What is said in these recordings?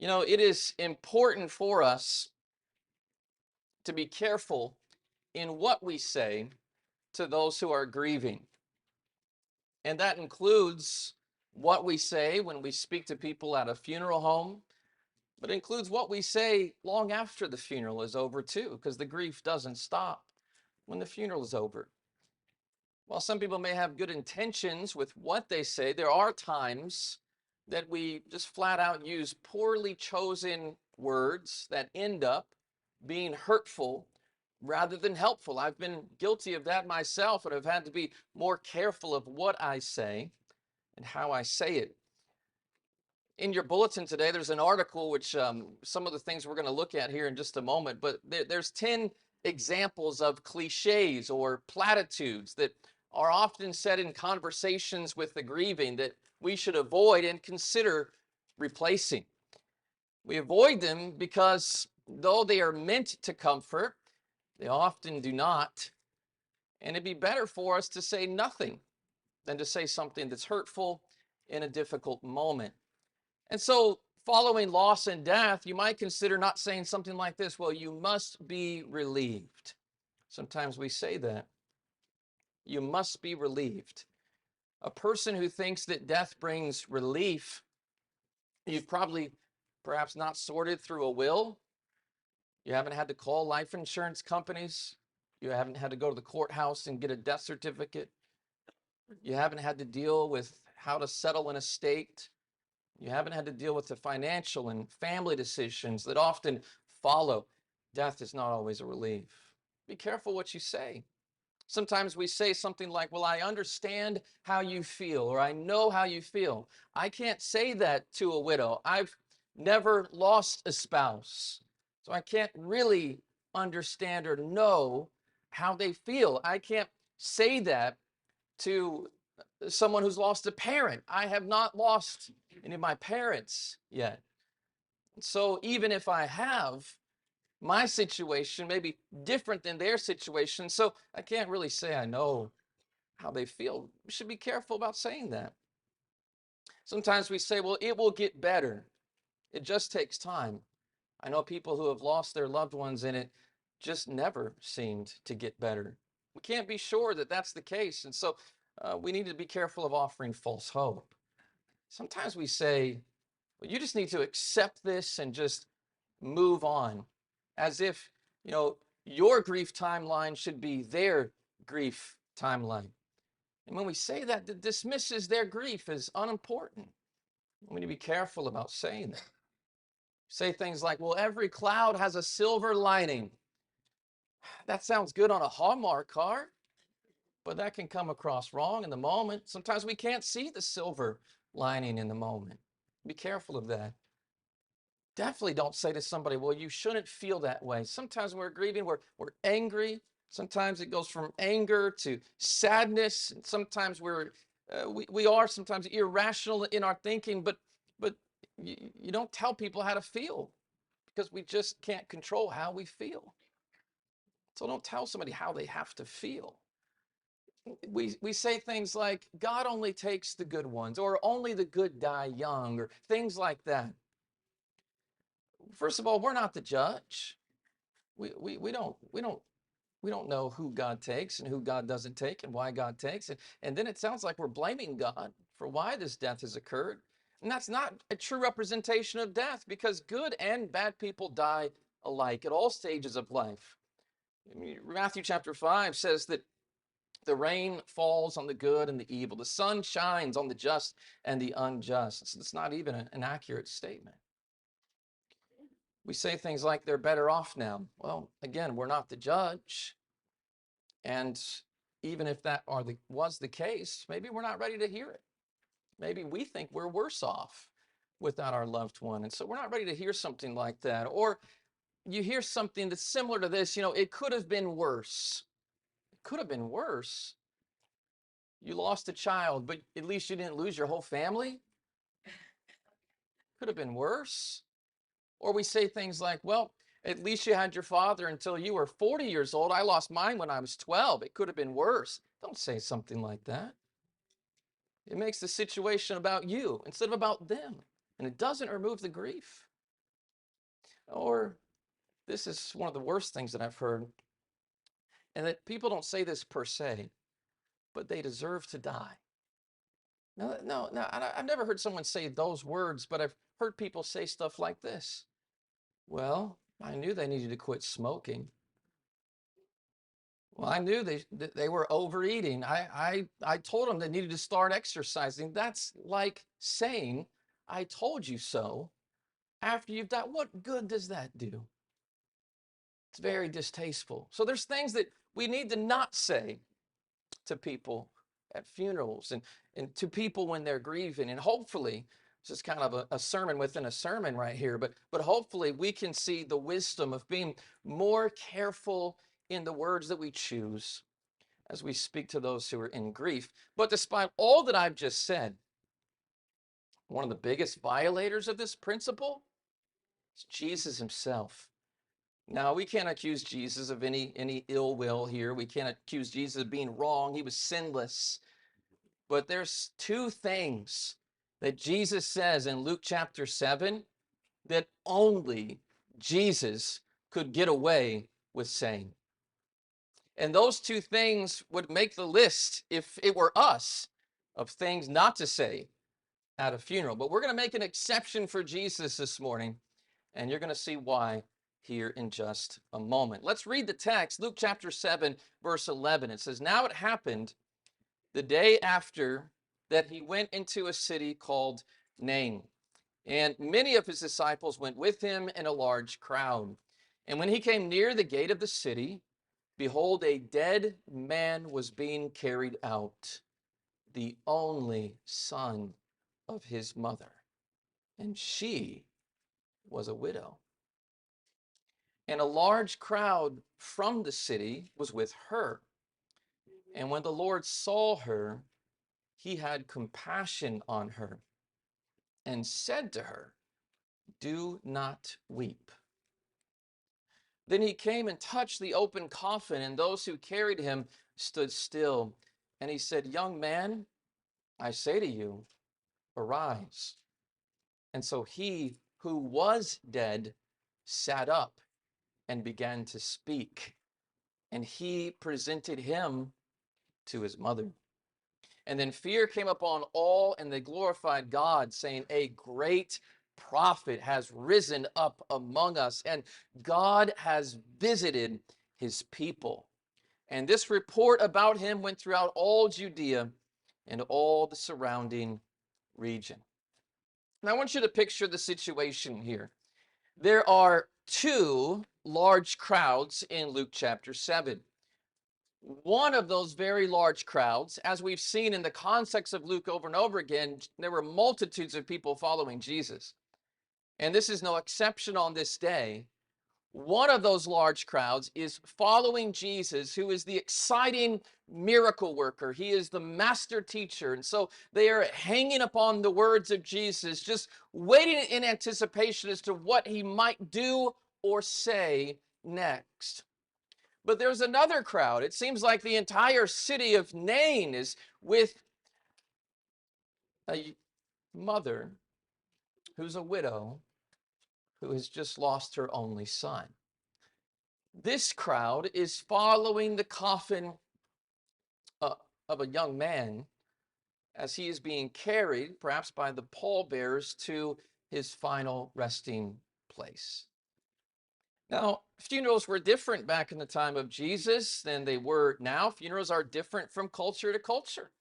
It is important for us to be careful in what we say to those who are grieving. And that includes what we say when we speak to people at a funeral home, but it includes what we say long after the funeral is over, too, because the grief doesn't stop when the funeral is over. While some people may have good intentions with what they say, there are times that we just flat out use poorly chosen words that end up being hurtful rather than helpful. I've been guilty of that myself, and I've had to be more careful of what I say and how I say it. In your bulletin today, there's an article which some of the things we're going to look at here in just a moment, but there's 10 examples of cliches or platitudes that are often said in conversations with the grieving that we should avoid and consider replacing. We avoid them because though they are meant to comfort, they often do not. And it'd be better for us to say nothing than to say something that's hurtful in a difficult moment. And so, following loss and death, you might consider not saying something like this, well, you must be relieved. Sometimes we say that. You must be relieved. A person who thinks that death brings relief, you've probably perhaps not sorted through a will. You haven't had to call life insurance companies. You haven't had to go to the courthouse and get a death certificate. You haven't had to deal with how to settle an estate. You haven't had to deal with the financial and family decisions that often follow. Death is not always a relief. Be careful what you say. Sometimes we say something like, well, I understand how you feel, or I know how you feel. I can't say that to a widow. I've never lost a spouse, so I can't really understand or know how they feel. I can't say that to someone who's lost a parent. I have not lost any of my parents yet. So even if I have, my situation may be different than their situation. So I can't really say I know how they feel. We should be careful about saying that. Sometimes we say, well, it will get better. It just takes time. I know people who have lost their loved ones and it just never seemed to get better. We can't be sure that that's the case. And so we need to be careful of offering false hope. Sometimes we say, well, you just need to accept this and just move on, as if, your grief timeline should be their grief timeline. And when we say that, it dismisses their grief as unimportant. We need to be careful about saying that. Say things like, well, every cloud has a silver lining. That sounds good on a Hallmark card, but that can come across wrong in the moment. Sometimes we can't see the silver lining in the moment. Be careful of that. Definitely don't say to somebody, well, you shouldn't feel that way. Sometimes when we're grieving, we're angry. Sometimes it goes from anger to sadness. And sometimes we are sometimes irrational in our thinking, but you don't tell people how to feel because we just can't control how we feel. So don't tell somebody how they have to feel. We say things like, God only takes the good ones, or only the good die young, or things like that. First of all, we're not the judge. We don't know who God takes and who God doesn't take and why God takes it. And then it sounds like we're blaming God for why this death has occurred. And that's not a true representation of death, because good and bad people die alike at all stages of life. Matthew chapter 5 says that the rain falls on the good and the evil. The sun shines on the just and the unjust. So it's not even an accurate statement. We say things like they're better off now. Well, again, we're not the judge. And even if that was the case, maybe we're not ready to hear it. Maybe we think we're worse off without our loved one. And so we're not ready to hear something like that. Or you hear something that's similar to this, it could have been worse. It could have been worse. You lost a child, but at least you didn't lose your whole family. Could have been worse. Or we say things like, well, at least you had your father until you were 40 years old. I lost mine when I was 12. It could have been worse. Don't say something like that. It makes the situation about you instead of about them. And it doesn't remove the grief. Or this is one of the worst things that I've heard, and that people don't say this per se, but they deserve to die. No, no, no. I've never heard someone say those words, but I've heard people say stuff like this. Well, I knew they needed to quit smoking. Well, I knew they were overeating. I told them they needed to start exercising. That's like saying, I told you so after you've died. What good does that do? It's very distasteful. So there's things that we need to not say to people at funerals and to people when they're grieving. And hopefully, this is kind of a sermon within a sermon right here, but hopefully we can see the wisdom of being more careful in the words that we choose as we speak to those who are in grief. But despite all that I've just said, one of the biggest violators of this principle is Jesus himself. Now, we can't accuse Jesus of any ill will here. We can't accuse Jesus of being wrong. He was sinless. But there's two things that Jesus says in Luke chapter 7 that only Jesus could get away with saying. And those two things would make the list, if it were us, of things not to say at a funeral. But we're going to make an exception for Jesus this morning, and you're going to see why here in just a moment. Let's read the text, Luke chapter 7, verse 11. It says, "Now it happened the day after that he went into a city called Nain, and many of his disciples went with him and a large crowd. And when he came near the gate of the city, behold, a dead man was being carried out, the only son of his mother, and she was a widow. And a large crowd from the city was with her. And when the Lord saw her, he had compassion on her and said to her, 'Do not weep.' Then he came and touched the open coffin, and those who carried him stood still. And he said, 'Young man, I say to you, arise.' And so he who was dead sat up and began to speak. And he presented him to his mother. And then fear came upon all, and they glorified God, saying, 'A great prophet has risen up among us, and God has visited his people.' And this report about him went throughout all Judea and all the surrounding region." Now, I want you to picture the situation here. There are two large crowds in Luke chapter 7. One of those very large crowds, as we've seen in the context of Luke over and over again, there were multitudes of people following Jesus. And this is no exception on this day. One of those large crowds is following Jesus, who is the exciting miracle worker. He is the master teacher. And so they are hanging upon the words of Jesus, just waiting in anticipation as to what he might do or say next. But there's another crowd. It seems like the entire city of Nain is with a mother who's a widow who has just lost her only son. This crowd is following the coffin of a young man as he is being carried, perhaps by the pallbearers, to his final resting place. Now, funerals were different back in the time of Jesus than they were now. Funerals are different from culture to culture.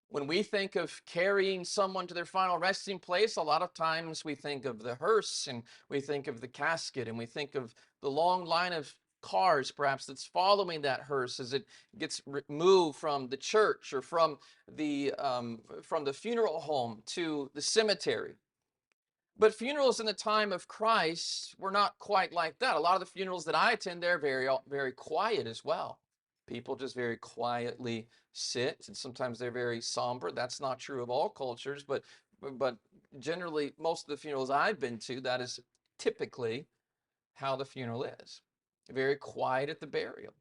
When we think of carrying someone to their final resting place, a lot of times we think of the hearse and we think of the casket and we think of the long line of cars perhaps that's following that hearse as it gets moved from the church or from the funeral home to the cemetery. But funerals in the time of Christ were not quite like that. A lot of the funerals that I attend, they're very quiet as well. People just very quietly sit, and sometimes they're very somber. That's not true of all cultures, but generally, most of the funerals I've been to, that is typically how the funeral is. Very quiet at the burial.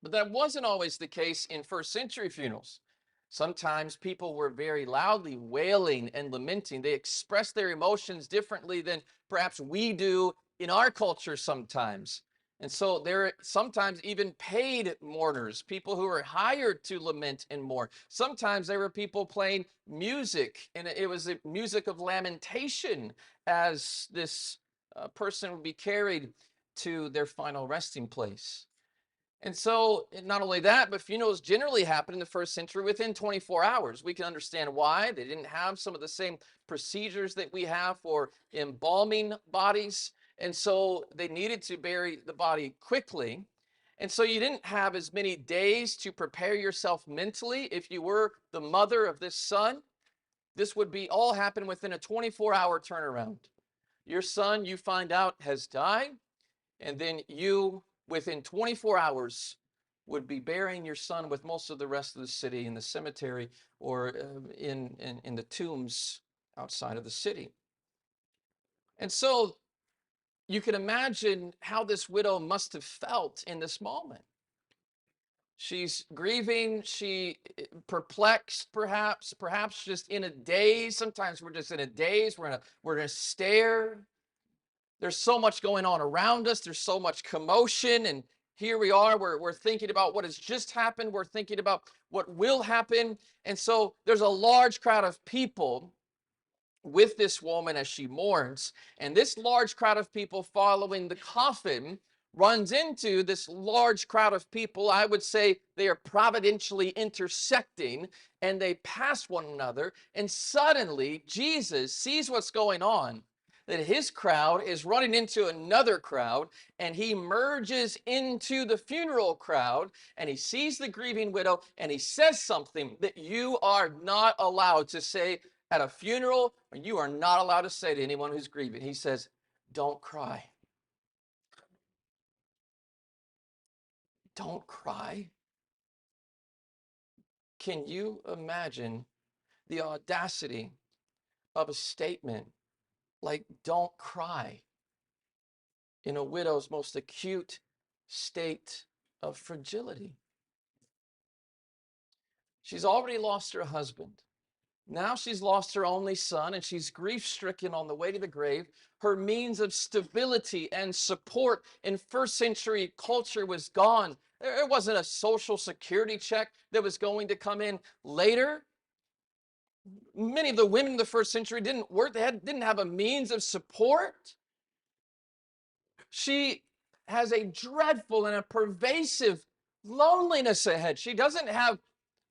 But that wasn't always the case in first century funerals. Sometimes people were very loudly wailing and lamenting. They expressed their emotions differently than perhaps we do in our culture sometimes. And so there are sometimes even paid mourners, people who are hired to lament and mourn. Sometimes there were people playing music, and it was a music of lamentation as this person would be carried to their final resting place. And so, not only that, but funerals generally happened in the first century within 24 hours. We can understand why. They didn't have some of the same procedures that we have for embalming bodies. And so they needed to bury the body quickly. And so you didn't have as many days to prepare yourself mentally. If you were the mother of this son, this would be all happen within a 24-hour turnaround. Your son, you find out, has died, and then you, within 24 hours, would be burying your son with most of the rest of the city in the cemetery or in the tombs outside of the city. And so you can imagine how this widow must have felt in this moment. She's grieving, she perplexed, perhaps just in a daze. Sometimes we're just in a daze, we're in a stare. There's so much going on around us. There's so much commotion. And here we are, we're thinking about what has just happened. We're thinking about what will happen. And so there's a large crowd of people with this woman as she mourns. And this large crowd of people following the coffin runs into this large crowd of people. I would say they are providentially intersecting, and they pass one another. And suddenly Jesus sees what's going on, that his crowd is running into another crowd, and he merges into the funeral crowd, and he sees the grieving widow, and he says something that you are not allowed to say at a funeral, or you are not allowed to say to anyone who's grieving. He says, "Don't cry." Don't cry. Can you imagine the audacity of a statement like "don't cry" in a widow's most acute state of fragility? She's already lost her husband. Now she's lost her only son, and she's grief-stricken on the way to the grave. Her means of stability and support in first century culture was gone. There wasn't a social security check that was going to come in later. Many of the women in the first century didn't work. Didn't have a means of support. She has a dreadful and a pervasive loneliness ahead. She doesn't have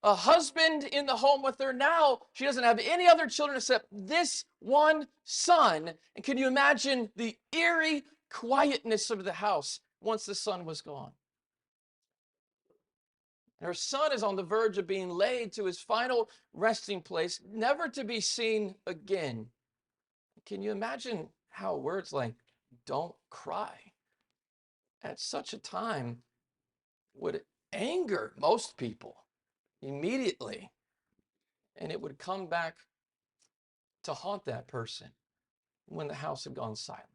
a husband in the home with her now. She doesn't have any other children except this one son. And can you imagine the eerie quietness of the house once the son was gone? Her son is on the verge of being laid to his final resting place, never to be seen again. Can you imagine how words like "don't cry" at such a time would anger most people immediately, and it would come back to haunt that person when the house had gone silent?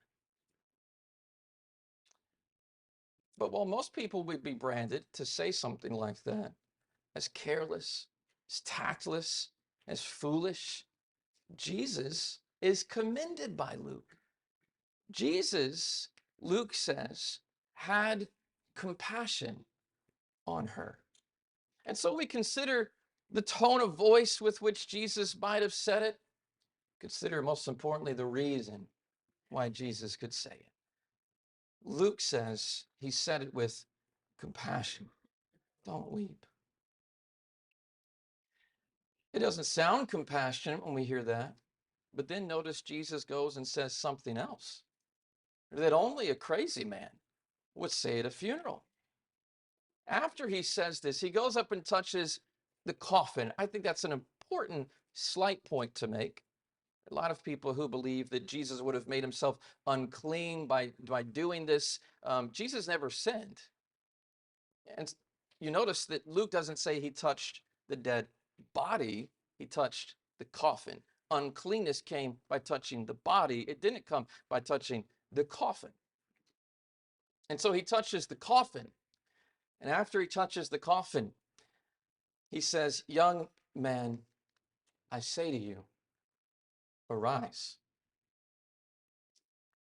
But while most people would be branded to say something like that as careless, as tactless, as foolish, Jesus is commended by Luke. Jesus, Luke says, had compassion on her. And so we consider the tone of voice with which Jesus might have said it. Consider, most importantly, the reason why Jesus could say it. Luke says he said it with compassion. Don't weep. It doesn't sound compassionate when we hear that, but then notice Jesus goes and says something else that only a crazy man would say at a funeral. After he says this, he goes up and touches the coffin. I think that's an important slight point to make. A lot of people who believe that Jesus would have made himself unclean by doing this. Jesus never sinned. And you notice that Luke doesn't say he touched the dead body, he touched the coffin. Uncleanness came by touching the body, it didn't come by touching the coffin. And so he touches the coffin. And after he touches the coffin, he says, "Young man, I say to you, arise.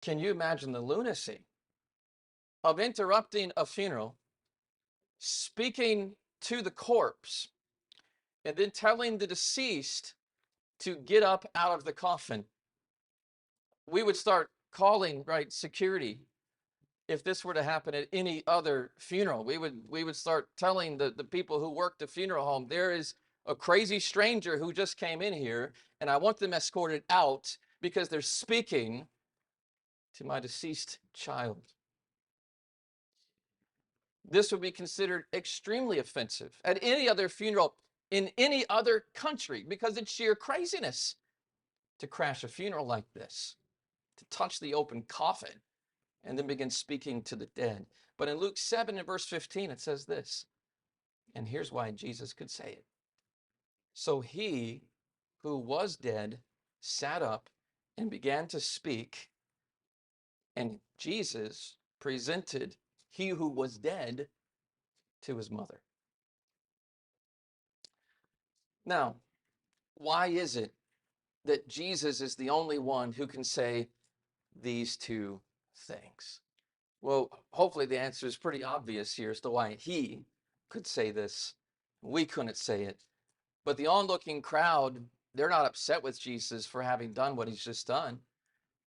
Can you imagine the lunacy of interrupting a funeral, speaking to the corpse, and then telling the deceased to get up out of the coffin? We would start calling, right, security. If this were to happen at any other funeral, we would start telling the people who work the funeral home, there is a crazy stranger who just came in here, and I want them escorted out because they're speaking to my deceased child. This would be considered extremely offensive at any other funeral in any other country, because it's sheer craziness to crash a funeral like this, to touch the open coffin and then begin speaking to the dead. But in Luke 7 and verse 15, it says this, and here's why Jesus could say it. So he who was dead sat up and began to speak, and Jesus presented he who was dead to his mother. Now, why is it that Jesus is the only one who can say these two things? Well, hopefully the answer is pretty obvious here as to why he could say this. We couldn't say it. But the onlooking crowd, they're not upset with Jesus for having done what he's just done.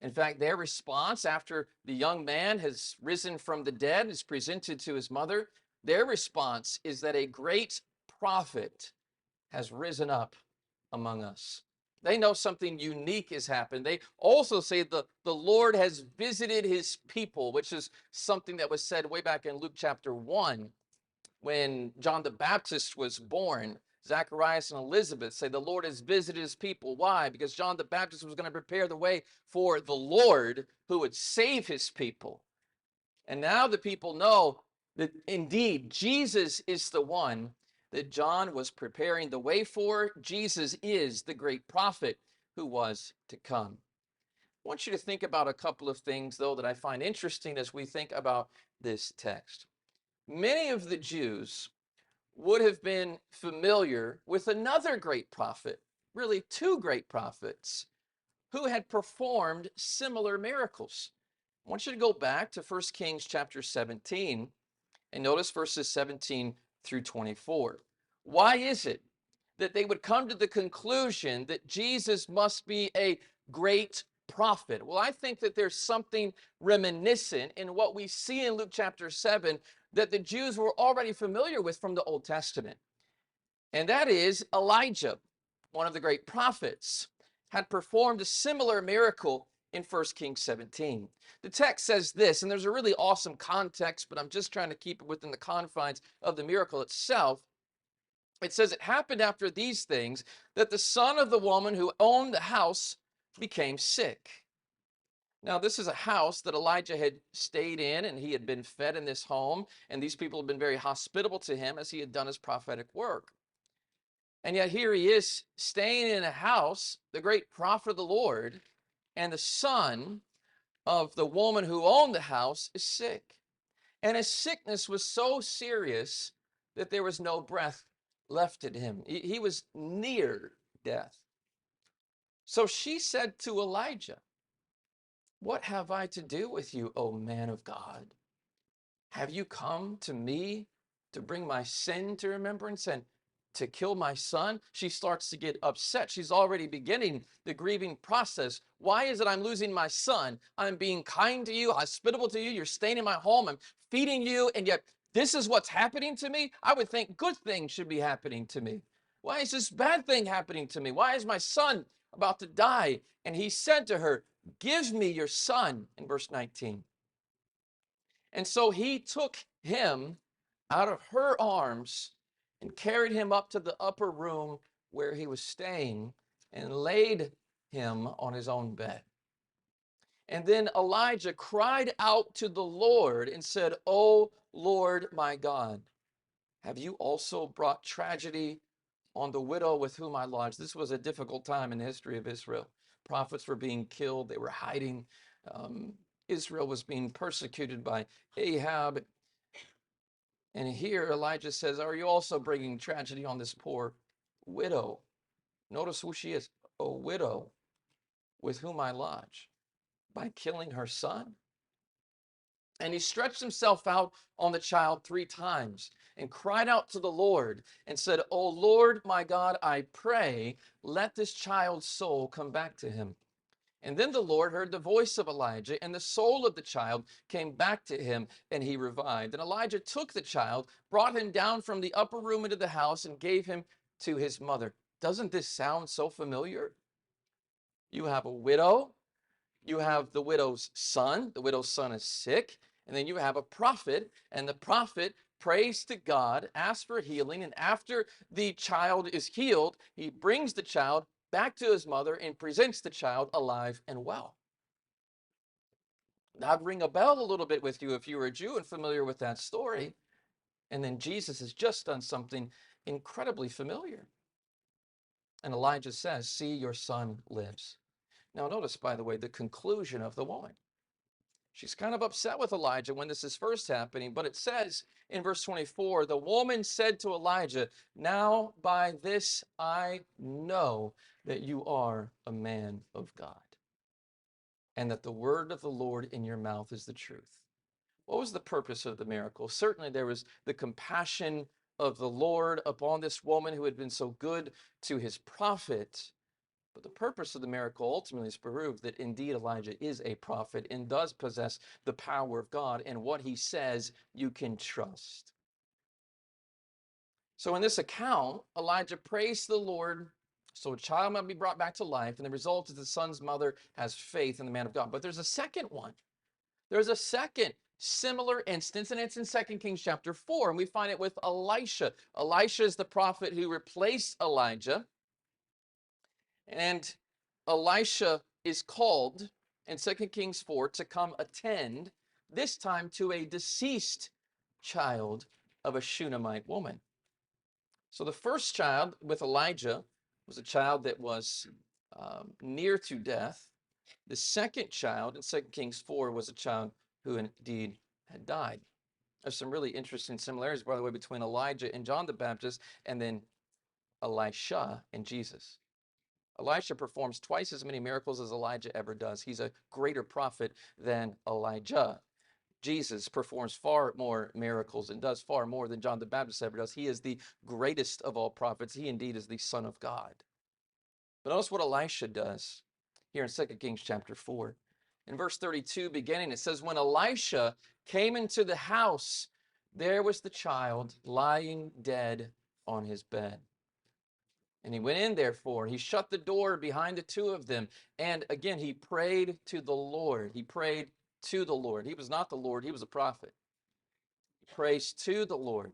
In fact, their response after the young man has risen from the dead, is presented to his mother, their response is that a great prophet has risen up among us. They know something unique has happened. They also say the Lord has visited his people, which is something that was said way back in Luke chapter 1 when John the Baptist was born. Zacharias and Elizabeth say the Lord has visited his people. Why? Because John the Baptist was going to prepare the way for the Lord who would save his people. And now the people know that indeed Jesus is the one that John was preparing the way for. Jesus is the great prophet who was to come. I want you to think about a couple of things, though, that I find interesting as we think about this text. Many of the Jews would have been familiar with another great prophet, really two great prophets, who had performed similar miracles. I want you to go back to 1 Kings chapter 17 and notice verses 17 through 24. Why is it that they would come to the conclusion that Jesus must be a great prophet? Well, I think that there's something reminiscent in what we see in Luke chapter 7 that the Jews were already familiar with from the Old Testament. And that is Elijah, one of the great prophets, had performed a similar miracle in 1 Kings 17. The text says this, and there's a really awesome context, but I'm just trying to keep it within the confines of the miracle itself. It says, it happened after these things that the son of the woman who owned the house became sick. Now, this is a house that Elijah had stayed in, and he had been fed in this home, and these people had been very hospitable to him as he had done his prophetic work. And yet here he is staying in a house, the great prophet of the Lord, and the son of the woman who owned the house is sick. And his sickness was so serious that there was no breath left in him. He was near death. So she said to Elijah, "What have I to do with you, O man of God? Have you come to me to bring my sin to remembrance and to kill my son?" She starts to get upset. She's already beginning the grieving process. Why is it I'm losing my son? I'm being kind to you, hospitable to you. You're staying in my home. I'm feeding you. And yet this is what's happening to me? I would think good things should be happening to me. Why is this bad thing happening to me? Why is my son about to die? And he said to her, "Give me your son," in verse 19. And so he took him out of her arms and carried him up to the upper room where he was staying and laid him on his own bed. And then Elijah cried out to the Lord and said, "O Lord my God, have you also brought tragedy on the widow with whom I lodged?" This was a difficult time in the history of Israel. Prophets were being killed. They were hiding. Israel was being persecuted by Ahab. And here Elijah says, "Are you also bringing tragedy on this poor widow. Notice who she is, a widow with whom I lodge, by killing her son. And he stretched himself out on the child 3 times and cried out to the Lord and said, O Lord, my God, I pray, let this child's soul come back to him. And then the Lord heard the voice of Elijah, and the soul of the child came back to him, and he revived. And Elijah took the child, brought him down from the upper room into the house, and gave him to his mother. Doesn't this sound so familiar? You have a widow, you have the widow's son. The widow's son is sick. And then you have a prophet, and the prophet prays to God, asks for healing. And after the child is healed, he brings the child back to his mother and presents the child alive and well. That'd ring a bell a little bit with you if you were a Jew and familiar with that story. And then Jesus has just done something incredibly familiar. And Elijah says, see, your son lives. Now notice, by the way, the conclusion of the woman. She's kind of upset with Elijah when this is first happening, but it says in verse 24, the woman said to Elijah, now by this I know that you are a man of God, and that the word of the Lord in your mouth is the truth. What was the purpose of the miracle? Certainly there was the compassion of the Lord upon this woman who had been so good to his prophet. But the purpose of the miracle ultimately is to prove that indeed Elijah is a prophet and does possess the power of God, and what he says you can trust. So in this account, Elijah prays to the Lord so a child might be brought back to life, and the result is the son's mother has faith in the man of God. But there's a second one. There's a second similar instance, and it's in 2 Kings chapter 4, and we find it with Elisha. Elisha is the prophet who replaced Elijah. And Elisha is called in 2 Kings 4 to come attend, this time to a deceased child of a Shunammite woman. So the first child with Elijah was a child that was near to death. The second child in 2 Kings 4 was a child who indeed had died. There's some really interesting similarities, by the way, between Elijah and John the Baptist, and then Elisha and Jesus. Elisha performs twice as many miracles as Elijah ever does. He's a greater prophet than Elijah. Jesus performs far more miracles and does far more than John the Baptist ever does. He is the greatest of all prophets. He indeed is the Son of God. But notice what Elisha does here in 2 Kings chapter 4. In verse 32 beginning, it says, when Elisha came into the house, there was the child lying dead on his bed. And he went in, therefore, he shut the door behind the two of them. And again, he prayed to the Lord. He prayed to the Lord. He was not the Lord, he was a prophet. He prays to the Lord.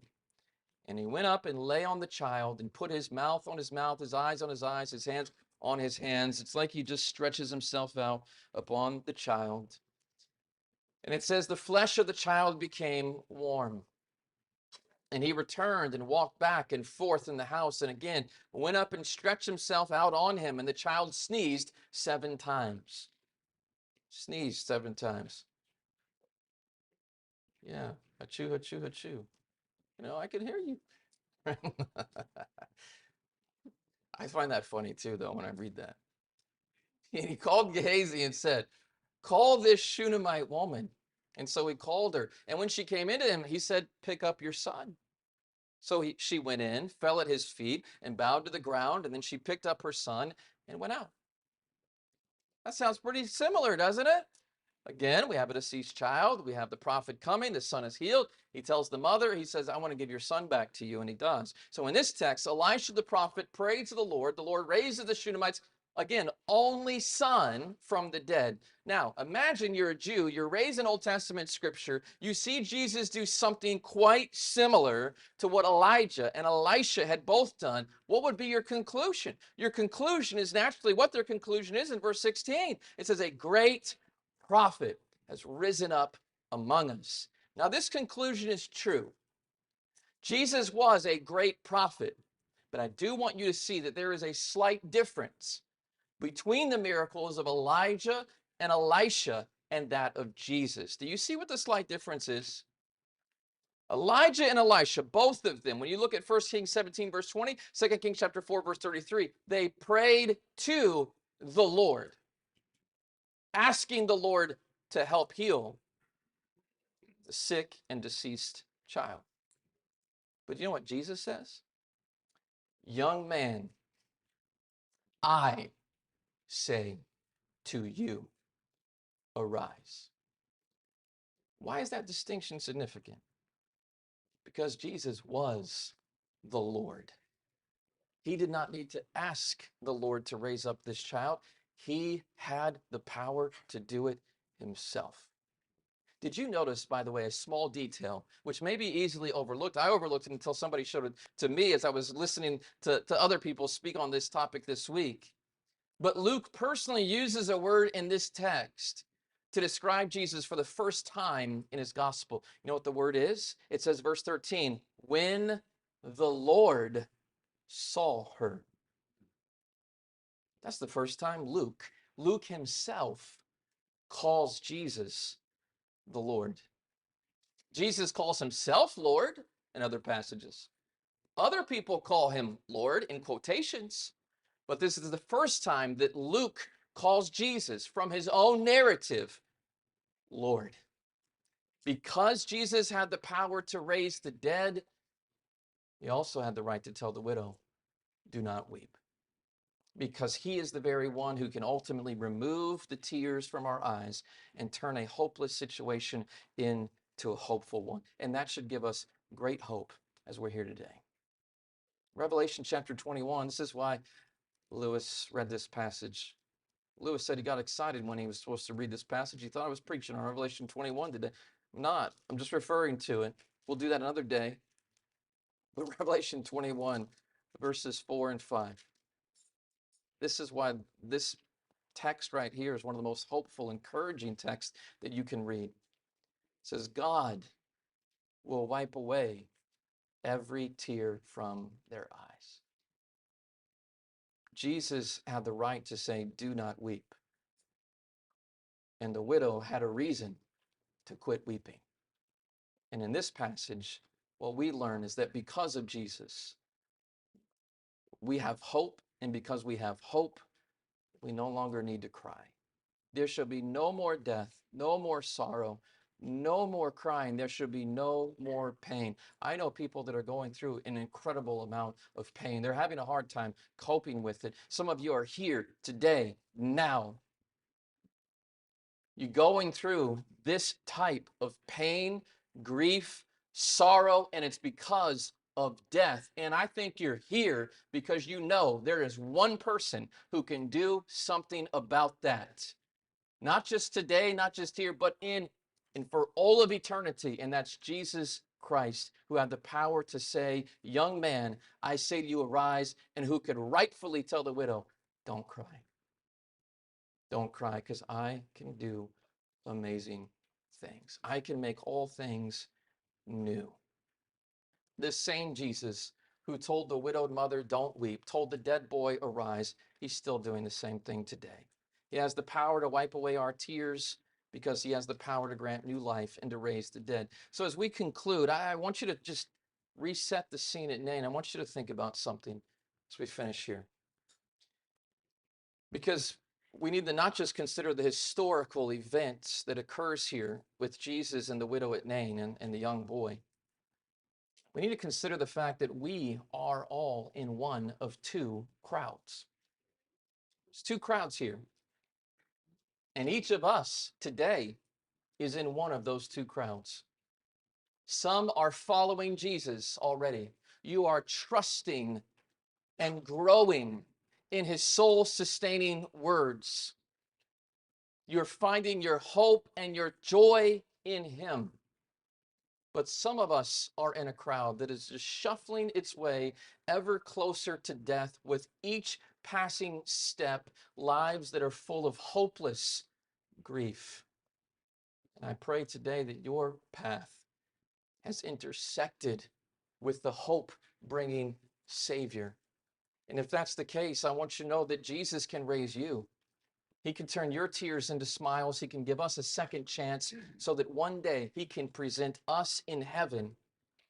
And he went up and lay on the child and put his mouth on his mouth, his eyes on his eyes, his hands on his hands. It's like he just stretches himself out upon the child. And it says, the flesh of the child became warm. And he returned and walked back and forth in the house, and again went up and stretched himself out on him. And the child sneezed 7 times. Sneezed 7 times. Yeah, achoo, achoo, achoo. You know, I can hear you. I find that funny too, though, when I read that. And he called Gehazi and said, call this Shunammite woman. And so he called her. And when she came into him, he said, pick up your son. So she went in, fell at his feet, and bowed to the ground, and then she picked up her son and went out. That sounds pretty similar, doesn't it? Again, we have a deceased child. We have the prophet coming. The son is healed. He tells the mother, he says, I want to give your son back to you, and he does. So in this text, Elisha the prophet prayed to the Lord. The Lord raises the Shunammite's, again, only son from the dead. Now, imagine you're a Jew. You're raised in Old Testament scripture. You see Jesus do something quite similar to what Elijah and Elisha had both done. What would be your conclusion? Your conclusion is naturally what their conclusion is in verse 16. It says, a great prophet has risen up among us. Now, this conclusion is true. Jesus was a great prophet, but I do want you to see that there is a slight difference between the miracles of Elijah and Elisha and that of Jesus. Do you see what the slight difference is? Elijah and Elisha, both of them, when you look at 1 Kings 17, verse 20, 2 Kings chapter 4, verse 33, they prayed to the Lord, asking the Lord to help heal the sick and deceased child. But you know what Jesus says? Young man, I say to you, arise. Why is that distinction significant? Because Jesus was the Lord. He did not need to ask the Lord to raise up this child. He had the power to do it himself. Did you notice, by the way, a small detail, which may be easily overlooked? I overlooked it until somebody showed it to me as I was listening to other people speak on this topic this week. But Luke personally uses a word in this text to describe Jesus for the first time in his gospel. You know what the word is? It says, verse 13, when the Lord saw her. That's the first time Luke himself calls Jesus the Lord. Jesus calls himself Lord in other passages. Other people call him Lord in quotations, but this is the first time that Luke calls Jesus from his own narrative Lord. Because Jesus had the power to raise the dead, he also had the right to tell the widow, do not weep. Because he is the very one who can ultimately remove the tears from our eyes and turn a hopeless situation into a hopeful one. And that should give us great hope as we're here today. Revelation chapter 21, this is why Lewis read this passage. Lewis said he got excited when he was supposed to read this passage. He thought I was preaching on Revelation 21 today. I'm not. I'm just referring to it. We'll do that another day. But Revelation 21, verses 4 and 5. This is why this text right here is one of the most hopeful, encouraging texts that you can read. It says, God will wipe away every tear from their eyes. Jesus had the right to say, do not weep. And the widow had a reason to quit weeping. And in this passage, what we learn is that because of Jesus, we have hope. And because we have hope, we no longer need to cry. There shall be no more death, no more sorrow, no more crying. There should be no more pain. I know people that are going through an incredible amount of pain. They're having a hard time coping with it. Some of you are here today, now. You're going through this type of pain, grief, sorrow, and it's because of death. And I think you're here because you know there is one person who can do something about that. Not just today, not just here, but in and for all of eternity. And that's Jesus Christ, who had the power to say, young man, I say to you, arise, and who could rightfully tell the widow, don't cry. Don't cry, because I can do amazing things. I can make all things new. This same Jesus who told the widowed mother, don't weep, told the dead boy, arise, he's still doing the same thing today. He has the power to wipe away our tears because he has the power to grant new life and to raise the dead. So as we conclude, I want you to just reset the scene at Nain. I want you to think about something as we finish here. Because we need to not just consider the historical events that occurs here with Jesus and the widow at Nain and the young boy. We need to consider the fact that we are all in one of two crowds. There's two crowds here. And each of us today is in one of those two crowds. Some are following Jesus already. You are trusting and growing in his soul-sustaining words. You're finding your hope and your joy in him. But some of us are in a crowd that is just shuffling its way ever closer to death with each passing step, lives that are full of hopeless grief. And I pray today that your path has intersected with the hope-bringing Savior. And if that's the case, I want you to know that Jesus can raise you. He can turn your tears into smiles. He can give us a second chance so that one day he can present us in heaven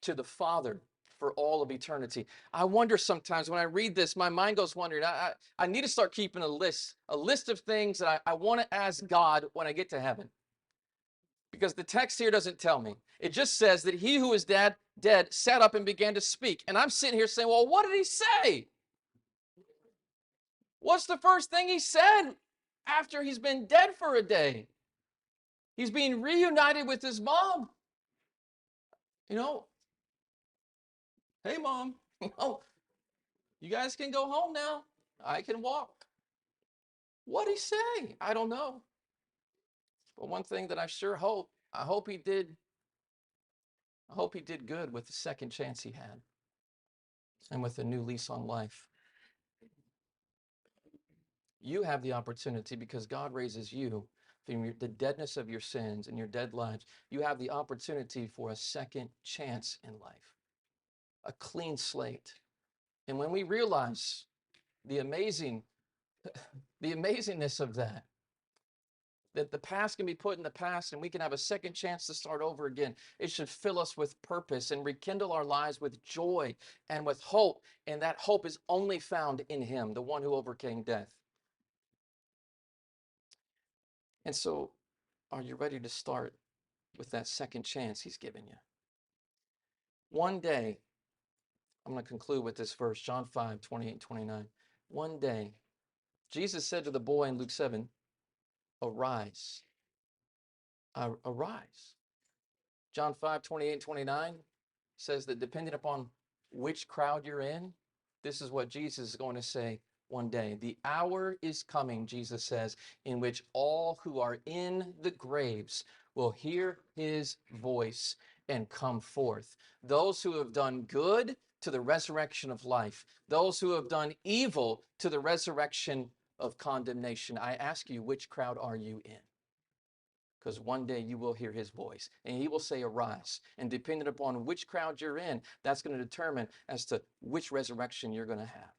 to the Father for all of eternity. I wonder sometimes when I read this, my mind goes wondering. I need to start keeping a list of things that I want to ask God when I get to heaven. Because the text here doesn't tell me. It just says that he who is dead sat up and began to speak. And I'm sitting here saying, well, what did he say? What's the first thing he said after he's been dead for a day? He's being reunited with his mom. You know, hey, Mom, you guys can go home now. I can walk. What'd he say? I don't know. But one thing that I sure hope, I hope he did good with the second chance he had and with a new lease on life. You have the opportunity because God raises you from the deadness of your sins and your dead lives. You have the opportunity for a second chance in life, a clean slate. And when we realize the amazingness of that the past can be put in the past and we can have a second chance to start over again. It should fill us with purpose and rekindle our lives with joy and with hope. And that hope is only found in him, the one who overcame death. And so, are you ready to start with that second chance he's given you? One day, I'm going to conclude with this verse, John 5, 28 and 29. One day, Jesus said to the boy in Luke 7, arise. Arise. John 5, 28 and 29 says that depending upon which crowd you're in, this is what Jesus is going to say one day. The hour is coming, Jesus says, in which all who are in the graves will hear his voice and come forth. Those who have done good to the resurrection of life, those who have done evil to the resurrection of condemnation. I ask you, which crowd are you in? Because one day you will hear his voice and he will say, arise. And depending upon which crowd you're in, that's going to determine as to which resurrection you're going to have.